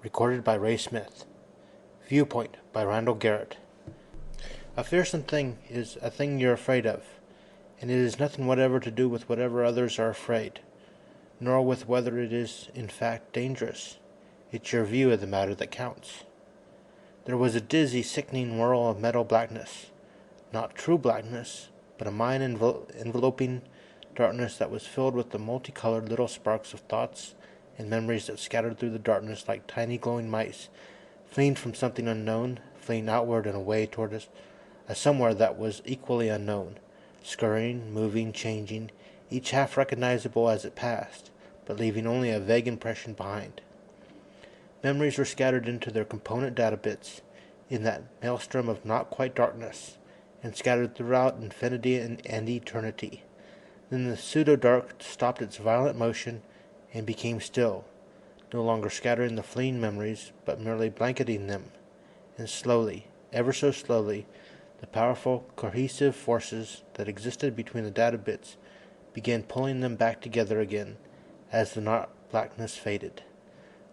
Recorded by Ray Smith. Viewpoint by Randall Garrett. A fearsome thing is a thing you're afraid of, and it has nothing whatever to do with whatever others are afraid, nor with whether it is, in fact, dangerous. It's your view of the matter that counts. There was a dizzy, sickening whirl of metal blackness. Not true blackness, but a mind-enveloping darkness that was filled with the multicolored little sparks of thoughts and memories that scattered through the darkness like tiny glowing mice, fleeing from something unknown, fleeing outward and away toward a somewhere that was equally unknown, scurrying, moving, changing, each half recognizable as it passed, but leaving only a vague impression behind. Memories were scattered into their component data bits in that maelstrom of not-quite darkness, and scattered throughout infinity and eternity. Then the pseudo-dark stopped its violent motion and became still, no longer scattering the fleeing memories, but merely blanketing them. And slowly, ever so slowly, the powerful, cohesive forces that existed between the data bits began pulling them back together again as the not blackness faded.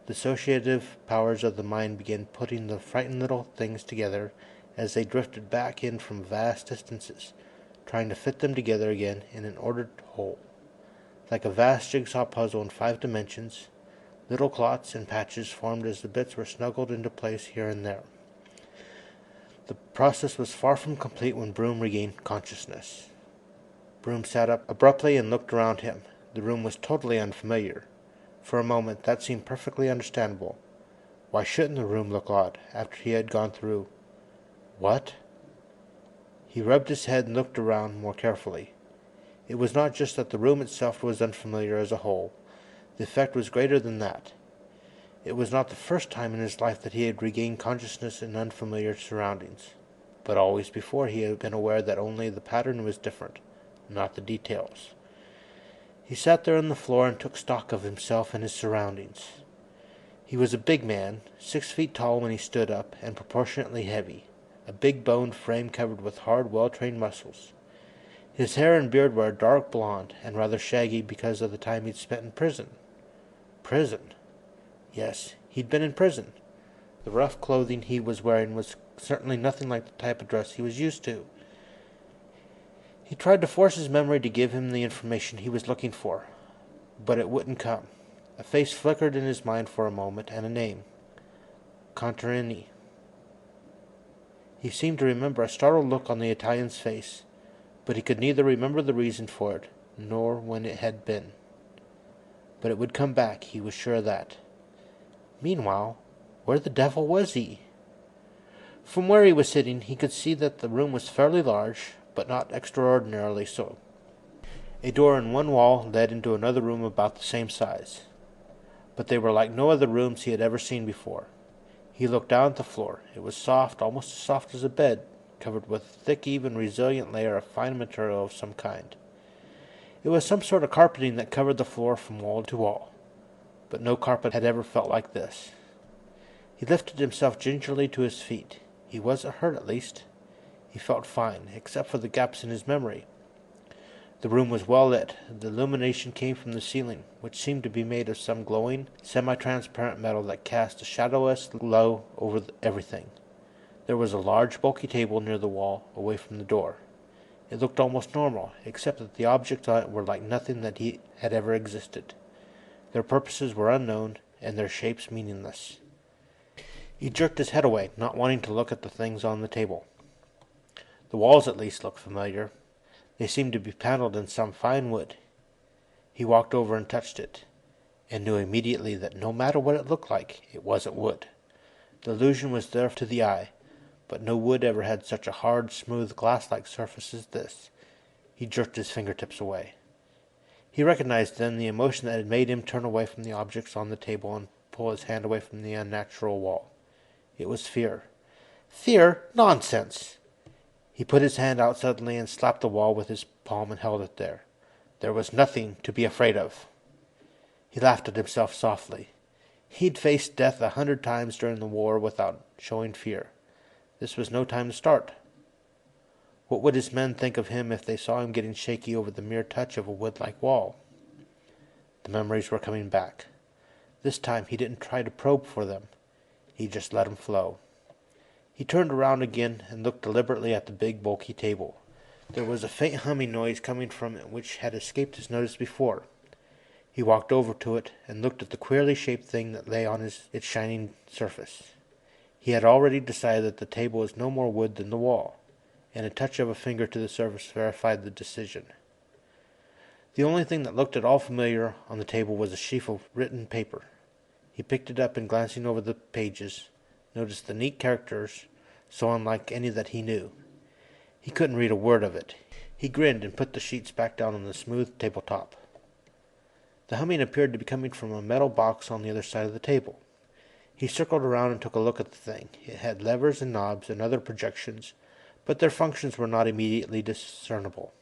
The associative powers of the mind began putting the frightened little things together as they drifted back in from vast distances, trying to fit them together again in an ordered whole. Like a vast jigsaw puzzle in 5 dimensions, little clots and patches formed as the bits were snuggled into place here and there. The process was far from complete when Broom regained consciousness. Broom sat up abruptly and looked around him. The room was totally unfamiliar. For a moment that seemed perfectly understandable. Why shouldn't the room look odd after he had gone through? What? He rubbed his head and looked around more carefully. It was not just that the room itself was unfamiliar as a whole. The effect was greater than that. It was not the first time in his life that he had regained consciousness in unfamiliar surroundings, but always before he had been aware that only the pattern was different, not the details. He sat there on the floor and took stock of himself and his surroundings. He was a big man, 6 feet tall when he stood up, and proportionately heavy, a big-boned frame covered with hard, well-trained muscles. His hair and beard were a dark blonde and rather shaggy because of the time he'd spent in prison. Prison? Yes, he'd been in prison. The rough clothing he was wearing was certainly nothing like the type of dress he was used to. He tried to force his memory to give him the information he was looking for, but it wouldn't come. A face flickered in his mind for a moment, and a name. Contarini. He seemed to remember a startled look on the Italian's face, but he could neither remember the reason for it, nor when it had been. But it would come back, he was sure of that. Meanwhile, where the devil was he? From where he was sitting, he could see that the room was fairly large, but not extraordinarily so. A door in one wall led into another room about the same size, but they were like no other rooms he had ever seen before. He looked down at the floor. It was soft, almost as soft as a bed, covered with a thick, even, resilient layer of fine material of some kind. It was some sort of carpeting that covered the floor from wall to wall, but no carpet had ever felt like this. He lifted himself gingerly to his feet. He wasn't hurt, at least. He felt fine, except for the gaps in his memory. The room was well lit. The illumination came from the ceiling, which seemed to be made of some glowing, semi-transparent metal that cast a shadowless glow over everything. There was a large, bulky table near the wall, away from the door. It looked almost normal, except that the objects on it were like nothing that had ever existed. Their purposes were unknown, and their shapes meaningless. He jerked his head away, not wanting to look at the things on the table. The walls at least looked familiar. They seemed to be paneled in some fine wood. He walked over and touched it, and knew immediately that no matter what it looked like, it wasn't wood. The illusion was there to the eye, but no wood ever had such a hard, smooth, glass-like surface as this. He jerked his fingertips away. He recognized then the emotion that had made him turn away from the objects on the table and pull his hand away from the unnatural wall. It was fear. Fear? Nonsense! He put his hand out suddenly and slapped the wall with his palm and held it there. There was nothing to be afraid of. He laughed at himself softly. He'd faced death 100 times during the war without showing fear. This was no time to start. What would his men think of him if they saw him getting shaky over the mere touch of a wood-like wall? The memories were coming back. This time he didn't try to probe for them. He just let 'em flow. He turned around again and looked deliberately at the big, bulky table. There was a faint humming noise coming from it which had escaped his notice before. He walked over to it and looked at the queerly shaped thing that lay on its shining surface. He had already decided that the table was no more wood than the wall, and a touch of a finger to the surface verified the decision. The only thing that looked at all familiar on the table was a sheaf of written paper. He picked it up and, glancing over the pages, noticed the neat characters, so unlike any that he knew. He couldn't read a word of it. He grinned and put the sheets back down on the smooth tabletop. The humming appeared to be coming from a metal box on the other side of the table. He circled around and took a look at the thing. It had levers and knobs and other projections, but their functions were not immediately discernible.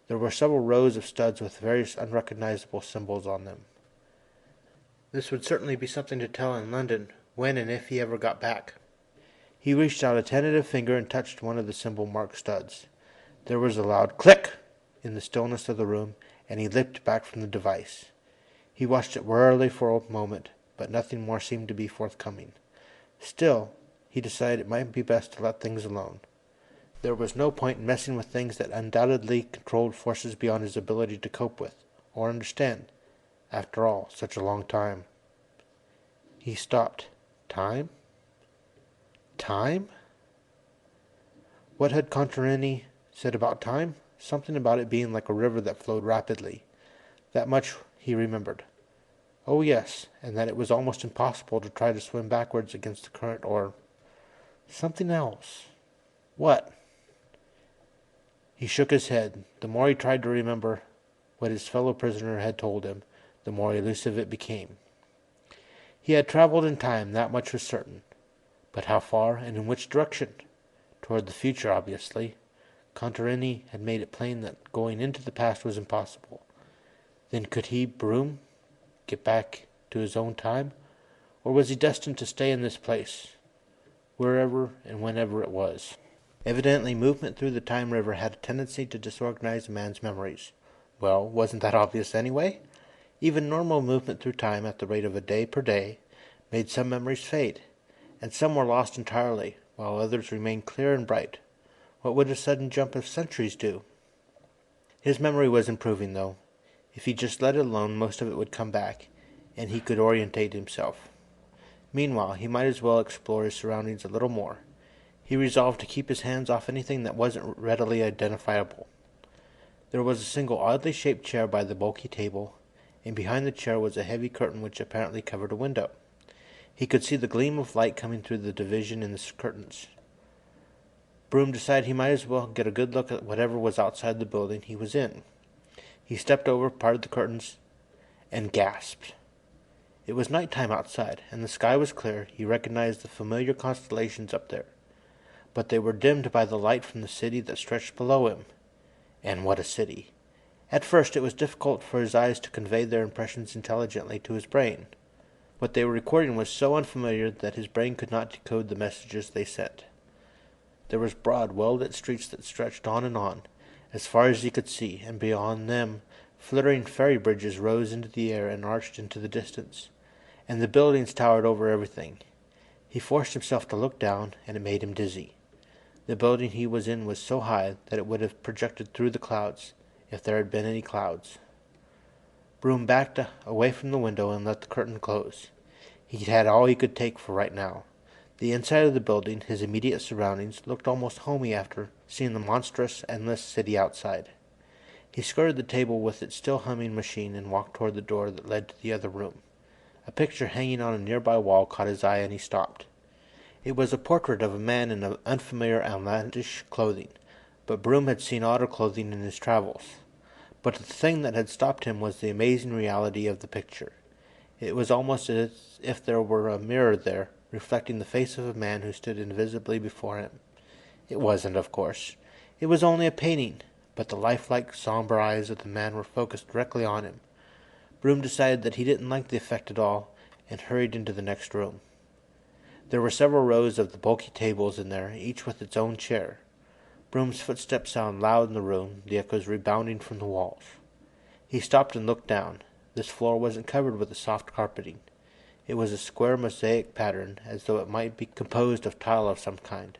There were several rows of studs with various unrecognizable symbols on them. This would certainly be something to tell in London when and if he ever got back. He reached out a tentative finger and touched one of the symbol-marked studs. There was a loud click in the stillness of the room, and he leaped back from the device. He watched it warily for a moment, but nothing more seemed to be forthcoming. Still, he decided it might be best to let things alone. There was no point in messing with things that undoubtedly controlled forces beyond his ability to cope with, or understand. After all, such a long time. He stopped. Time? Time? What had Contarini said about time? Something about it being like a river that flowed rapidly. That much he remembered. Oh yes, and that it was almost impossible to try to swim backwards against the current or something else. What? He shook his head. The more he tried to remember what his fellow prisoner had told him, the more elusive it became. He had traveled in time, that much was certain. But how far, and in which direction? Toward the future, obviously. Contarini had made it plain that going into the past was impossible. Then could he, Broom, get back to his own time? Or was he destined to stay in this place, wherever and whenever it was? Evidently, movement through the time river had a tendency to disorganize a man's memories. Well, wasn't that obvious anyway? Even normal movement through time at the rate of a day per day made some memories fade, and some were lost entirely, while others remained clear and bright. What would a sudden jump of centuries do? His memory was improving, though. If he just let it alone, most of it would come back, and he could orientate himself. Meanwhile, he might as well explore his surroundings a little more. He resolved to keep his hands off anything that wasn't readily identifiable. There was a single oddly shaped chair by the bulky table, and behind the chair was a heavy curtain which apparently covered a window. He could see the gleam of light coming through the division in the curtains. Broom decided he might as well get a good look at whatever was outside the building he was in. He stepped over, parted the curtains, and gasped. It was night time outside, and the sky was clear. He recognized the familiar constellations up there, but they were dimmed by the light from the city that stretched below him. And what a city! At first it was difficult for his eyes to convey their impressions intelligently to his brain. What they were recording was so unfamiliar that his brain could not decode the messages they sent. There was broad, well-lit streets that stretched on, as far as he could see, and beyond them flittering ferry bridges rose into the air and arched into the distance, and the buildings towered over everything. He forced himself to look down, and it made him dizzy. The building he was in was so high that it would have projected through the clouds, if there had been any clouds. Broom backed away from the window and let the curtain close. He had all he could take for right now. The inside of the building, his immediate surroundings, looked almost homey after seeing the monstrous, endless city outside. He skirted the table with its still humming machine and walked toward the door that led to the other room. A picture hanging on a nearby wall caught his eye, and he stopped. It was a portrait of a man in unfamiliar outlandish clothing, but Broom had seen odder clothing in his travels. But the thing that had stopped him was the amazing reality of the picture. It was almost as if there were a mirror there, reflecting the face of a man who stood invisibly before him. It wasn't, of course. It was only a painting, but the lifelike, somber eyes of the man were focused directly on him. Broom decided that he didn't like the effect at all, and hurried into the next room. There were several rows of the bulky tables in there, each with its own chair. Broom's footsteps sounded loud in the room, the echoes rebounding from the walls. He stopped and looked down. This floor wasn't covered with a soft carpeting. It was a square mosaic pattern, as though it might be composed of tile of some kind.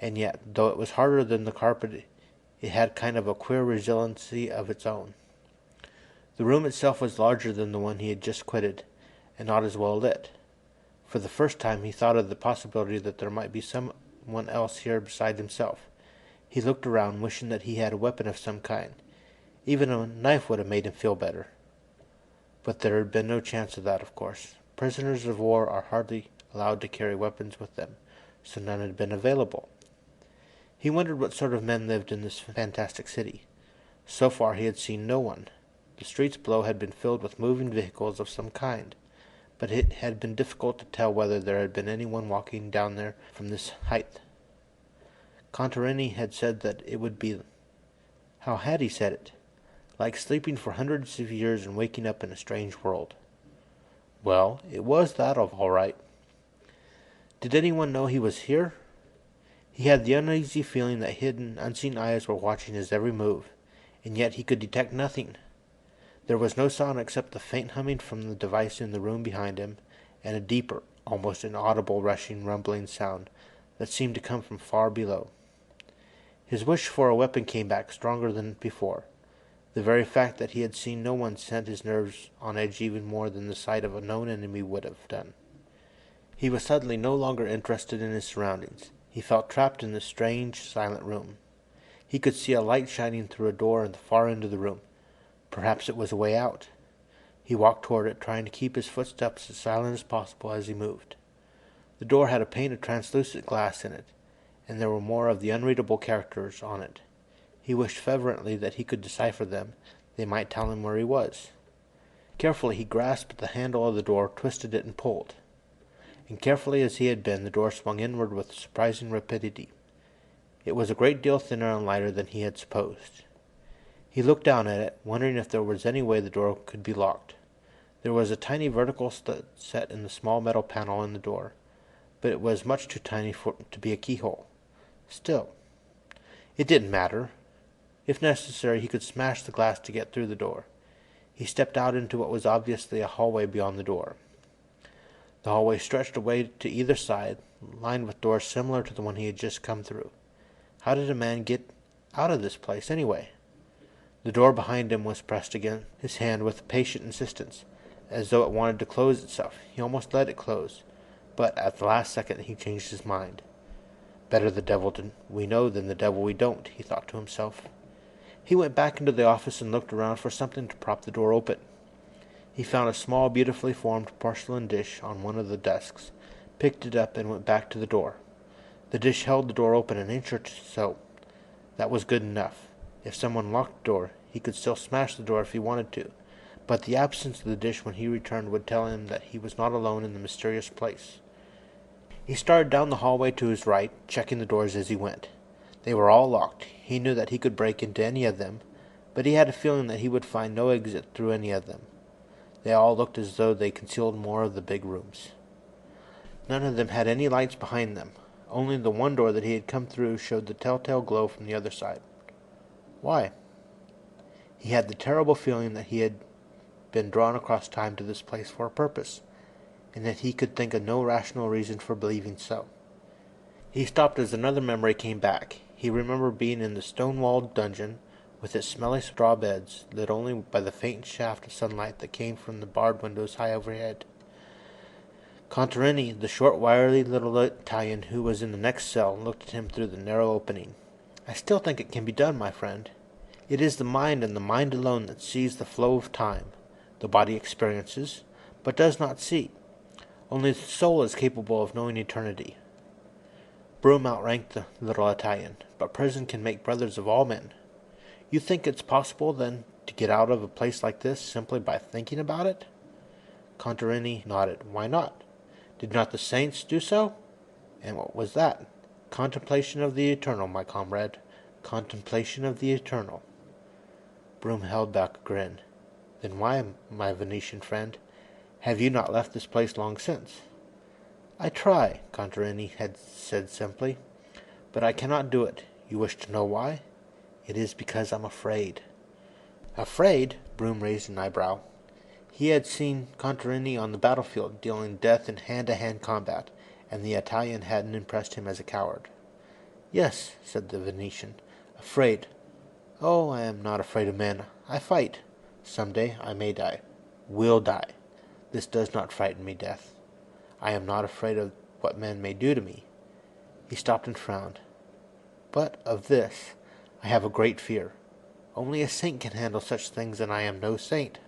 And yet, though it was harder than the carpet, it had kind of a queer resiliency of its own. The room itself was larger than the one he had just quitted, and not as well lit. For the first time he thought of the possibility that there might be someone else here beside himself. He looked around, wishing that he had a weapon of some kind. Even a knife would have made him feel better. But there had been no chance of that, of course. Prisoners of war are hardly allowed to carry weapons with them, so none had been available. He wondered what sort of men lived in this fantastic city. So far he had seen no one. The streets below had been filled with moving vehicles of some kind, but it had been difficult to tell whether there had been anyone walking down there from this height. Contarini had said that it would be... How had he said it? Like sleeping for hundreds of years and waking up in a strange world. Well, it was that all right. Did anyone know he was here? He had the uneasy feeling that hidden, unseen eyes were watching his every move, and yet he could detect nothing. There was no sound except the faint humming from the device in the room behind him, and a deeper, almost inaudible rushing, rumbling sound that seemed to come from far below. His wish for a weapon came back stronger than before. The very fact that he had seen no one sent his nerves on edge even more than the sight of a known enemy would have done. He was suddenly no longer interested in his surroundings. He felt trapped in this strange, silent room. He could see a light shining through a door at the far end of the room. Perhaps it was a way out. He walked toward it, trying to keep his footsteps as silent as possible as he moved. The door had a pane of translucent glass in it, and there were more of the unreadable characters on it. He wished fervently that he could decipher them. They might tell him where he was. Carefully he grasped the handle of the door, twisted it, and pulled. And carefully as he had been, the door swung inward with surprising rapidity. It was a great deal thinner and lighter than he had supposed. He looked down at it, wondering if there was any way the door could be locked. There was a tiny vertical stud set in the small metal panel in the door, but it was much too tiny to be a keyhole. Still, it didn't matter. If necessary, he could smash the glass to get through the door. He stepped out into what was obviously a hallway beyond the door. The hallway stretched away to either side, lined with doors similar to the one he had just come through. How did a man get out of this place, anyway? The door behind him was pressed against his hand with patient insistence, as though it wanted to close itself. He almost let it close, but at the last second he changed his mind. Better the devil we know than the devil we don't, he thought to himself. He went back into the office and looked around for something to prop the door open. He found a small, beautifully formed porcelain dish on one of the desks, picked it up, and went back to the door. The dish held the door open an inch or so. That was good enough. If someone locked the door, he could still smash the door if he wanted to, but the absence of the dish when he returned would tell him that he was not alone in the mysterious place. He started down the hallway to his right, checking the doors as he went. They were all locked. He knew that he could break into any of them, but he had a feeling that he would find no exit through any of them. They all looked as though they concealed more of the big rooms. None of them had any lights behind them. Only the one door that he had come through showed the telltale glow from the other side. Why? He had the terrible feeling that he had been drawn across time to this place for a purpose, and that he could think of no rational reason for believing so. He stopped as another memory came back. He remembered being in the stone-walled dungeon, with its smelly straw beds, lit only by the faint shaft of sunlight that came from the barred windows high overhead. Contarini, the short, wiry little Italian who was in the next cell, looked at him through the narrow opening. "I still think it can be done, my friend. It is the mind and the mind alone that sees the flow of time. The body experiences, but does not see. Only the soul is capable of knowing eternity." Broom outranked the little Italian. "But prison can make brothers of all men. You think it's possible, then, to get out of a place like this simply by thinking about it?" Contarini nodded. "Why not? Did not the saints do so? And what was that? Contemplation of the eternal, my comrade. Contemplation of the eternal." Broom held back a grin. "Then why, my Venetian friend, have you not left this place long since?" "I try," Contarini had said simply, "but I cannot do it. You wish to know why? It is because I'm afraid." "Afraid?" Broom raised an eyebrow. He had seen Contarini on the battlefield dealing death in hand-to-hand combat, and the Italian hadn't impressed him as a coward. "Yes," said the Venetian. "Afraid. Oh, I am not afraid of men. I fight. Some day I may die. Will die. This does not frighten me, death. I am not afraid of what men may do to me." He stopped and frowned. "But of this I have a great fear. Only a saint can handle such things, and I am no saint."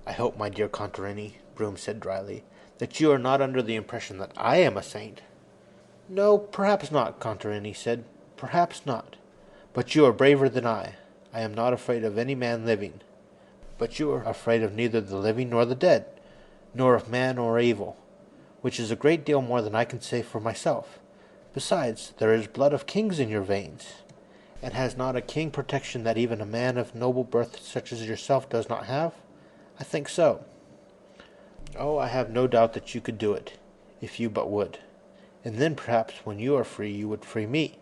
"I hope, my dear Contarini," Broom said dryly, "that you are not under the impression that I am a saint." "No, perhaps not," Contarini said. "Perhaps not. But you are braver than I. I am not afraid of any man living. But you are afraid of neither the living nor the dead, nor of man or evil, which is a great deal more than I can say for myself. Besides, there is blood of kings in your veins. And has not a king protection that even a man of noble birth such as yourself does not have? I think so. Oh, I have no doubt that you could do it, if you but would. And then perhaps when you are free you would free me,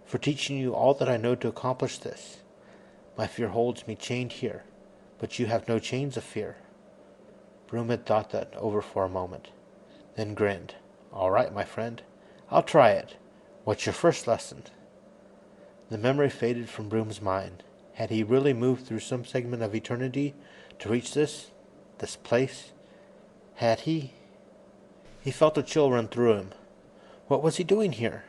for teaching you all that I know to accomplish this. My fear holds me chained here, but you have no chains of fear." Broom had thought that over for a moment, then grinned. "All right, my friend. I'll try it. What's your first lesson?" The memory faded from Broom's mind. Had he really moved through some segment of eternity to reach this place? Had he? He felt a chill run through him. What was he doing here?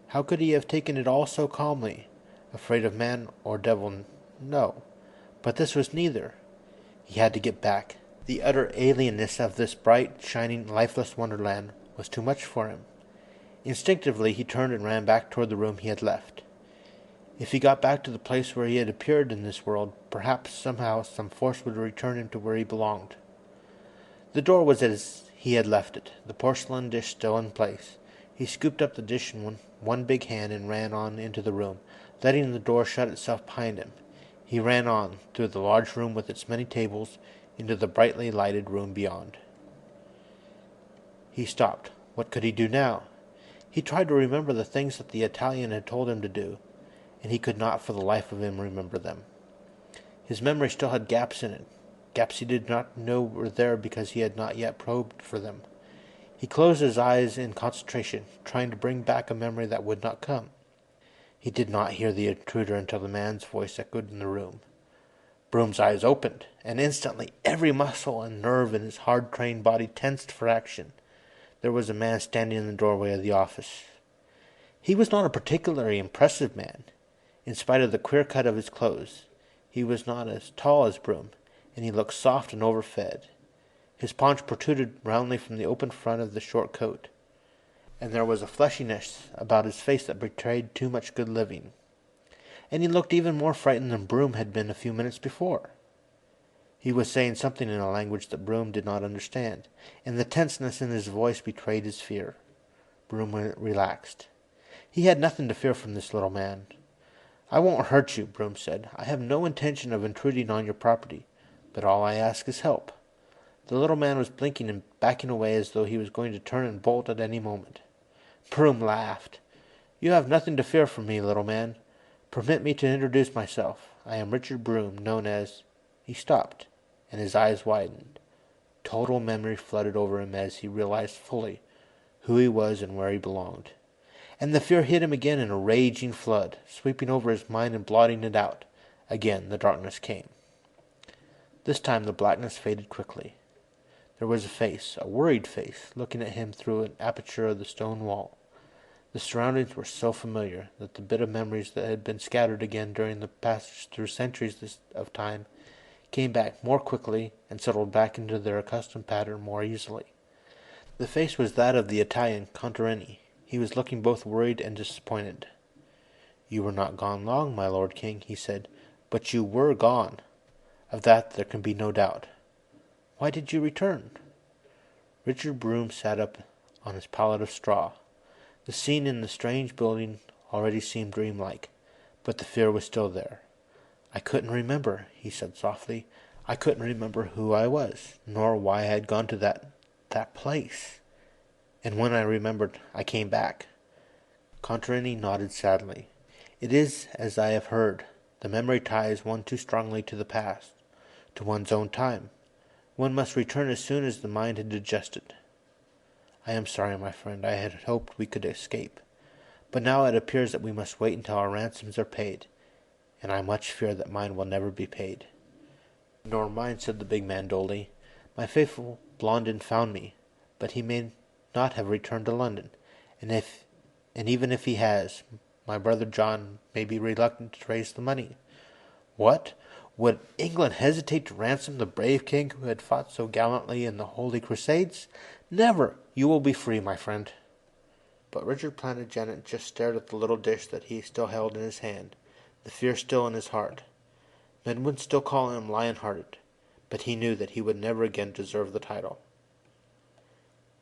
How could he have taken it all so calmly? Afraid of man or devil? No. But this was neither. He had to get back. The utter alienness of this bright, shining, lifeless wonderland was too much for him. Instinctively he turned and ran back toward the room he had left. If he got back to the place where he had appeared in this world, perhaps somehow some force would return him to where he belonged. The door was as he had left it, the porcelain dish still in place. He scooped up the dish in one big hand and ran on into the room, letting the door shut itself behind him. He ran on, through the large room with its many tables, into the brightly lighted room beyond. He stopped. What could he do now? He tried to remember the things that the Italian had told him to do, and he could not for the life of him remember them. His memory still had gaps in it, gaps he did not know were there because he had not yet probed for them. He closed his eyes in concentration, trying to bring back a memory that would not come. He did not hear the intruder until the man's voice echoed in the room. Broom's eyes opened, and instantly every muscle and nerve in his hard-trained body tensed for action. There was a man standing in the doorway of the office. He was not a particularly impressive man. In spite of the queer cut of his clothes, he was not as tall as Broom, and he looked soft and overfed. His paunch protruded roundly from the open front of the short coat, and there was a fleshiness about his face that betrayed too much good living. And he looked even more frightened than Broom had been a few minutes before. He was saying something in a language that Broom did not understand, and the tenseness in his voice betrayed his fear. Broom relaxed. He had nothing to fear from this little man. "I won't hurt you," Broom said. "I have no intention of intruding on your property, but all I ask is help." The little man was blinking and backing away as though he was going to turn and bolt at any moment. Broom laughed. "You have nothing to fear from me, little man. Permit me to introduce myself. I am Richard Broom, known as—" He stopped, and his eyes widened. Total memory flooded over him as he realized fully who he was and where he belonged. And the fear hit him again in a raging flood, sweeping over his mind and blotting it out. Again the darkness came. This time the blackness faded quickly. There was a face, a worried face, looking at him through an aperture of the stone wall. The surroundings were so familiar that the bit of memories that had been scattered again during the passage through centuries of time came back more quickly and settled back into their accustomed pattern more easily. The face was that of the Italian Contarini. He was looking both worried and disappointed. "You were not gone long, my Lord King," he said, "but you were gone. Of that there can be no doubt. Why did you return?" Richard Broom sat up on his pallet of straw. The scene in the strange building already seemed dreamlike, but the fear was still there. "I couldn't remember," he said softly. "I couldn't remember who I was, nor why I had gone to that place. And when I remembered, I came back." Contarini nodded sadly. "It is as I have heard. The memory ties one too strongly to the past, to one's own time. One must return as soon as the mind had digested. I am sorry, my friend. I had hoped we could escape. But now it appears that we must wait until our ransoms are paid, and I much fear that mine will never be paid. Nor mine, said the big man dully. My faithful Blondin found me, but he may not have returned to London, and even if he has, my brother John may be reluctant to raise the money. What? Would England hesitate to ransom the brave king who had fought so gallantly in the Holy Crusades? Never! You will be free, my friend. But Richard Plantagenet just stared at the little dish that he still held in his hand, the fear still in his heart. Men would still call him lion-hearted, but he knew that he would never again deserve the title.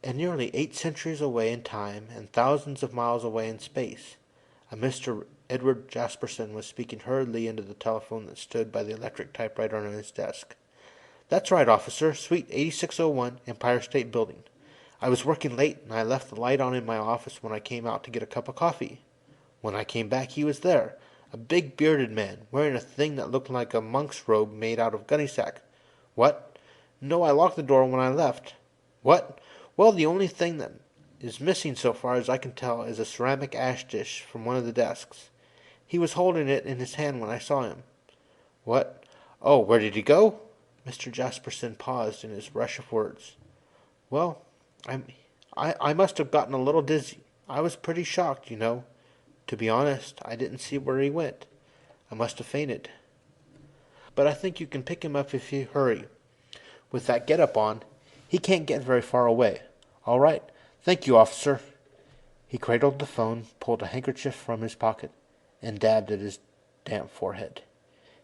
And nearly 8 centuries away in time and thousands of miles away in space, a Mr. Edward Jasperson was speaking hurriedly into the telephone that stood by the electric typewriter on his desk. That's right, officer. Suite 8601, Empire State Building. I was working late, and I left the light on in my office when I came out to get a cup of coffee. When I came back, he was there, a big bearded man, wearing a thing that looked like a monk's robe made out of gunny sack. What? No, I locked the door when I left. What? Well, the only thing that is missing so far as I can tell is a ceramic ash dish from one of the desks. He was holding it in his hand when I saw him. What? Oh, where did he go? Mr. Jasperson paused in his rush of words. Well, I must have gotten a little dizzy. I was pretty shocked, you know. To be honest, I didn't see where he went. I must have fainted. But I think you can pick him up if you hurry. With that get-up on, he can't get very far away. All right. Thank you, officer. He cradled the phone, pulled a handkerchief from his pocket, and dabbed at his damp forehead.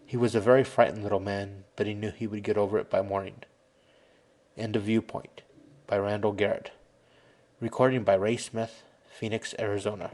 He was a very frightened little man, but he knew he would get over it by morning. End of Viewpoint by Randall Garrett. Recording by Ray Smith, Phoenix, Arizona.